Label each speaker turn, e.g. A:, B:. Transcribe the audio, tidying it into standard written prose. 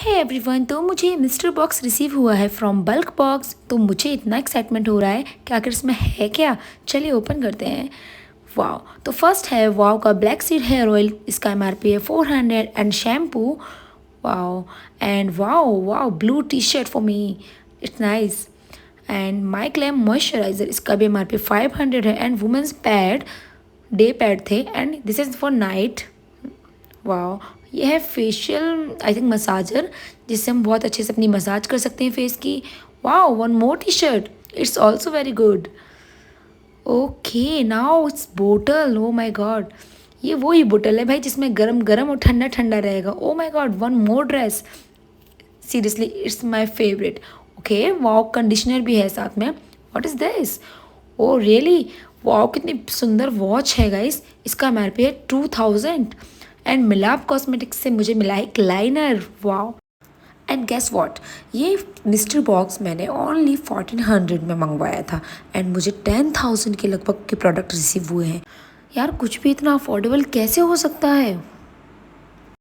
A: है एवरीवन, तो मुझे मिस्टर बॉक्स रिसीव हुआ है फ्रॉम बल्क बॉक्स। तो मुझे इतना एक्साइटमेंट हो रहा है कि आखिर इसमें है क्या। चलिए ओपन करते हैं। वाओ, तो फर्स्ट है वाओ का ब्लैक सीड हेयर ऑयल। इसका एमआरपी है 400 and shampoo. Wow and wow wow blue T shirt for me, it's nice. And my claim moisturiser, इसका भी एमआरपी 500 है। And women's pad, day pad थे and this is for night. वाह, ये है facial I think massager, जिससे हम बहुत अच्छे से अपनी मसाज कर सकते हैं फेस की। वाह, one more T shirt, it's also very good. Okay now it's bottle, oh my God, ये वही बोतल है भाई जिसमें गरम गरम और ठंडा ठंडा रहेगा। Oh my God, one more dress, seriously it's my favourite. Okay, wow conditioner भी है साथ में। What is this? Oh really, wow कितनी सुंदर वॉच है गाइस। इसका एमआरपी है 2000 एंड मिलाप कॉस्मेटिक्स से मुझे मिला है एक liner. Wow, and guess what, ये मिस्टर बॉक्स मैंने ओनली 1400 में मंगवाया था एंड मुझे 10,000 के लगभग के प्रोडक्ट रिसीव हुए हैं। यार कुछ भी इतना अफोर्डेबल कैसे हो सकता है।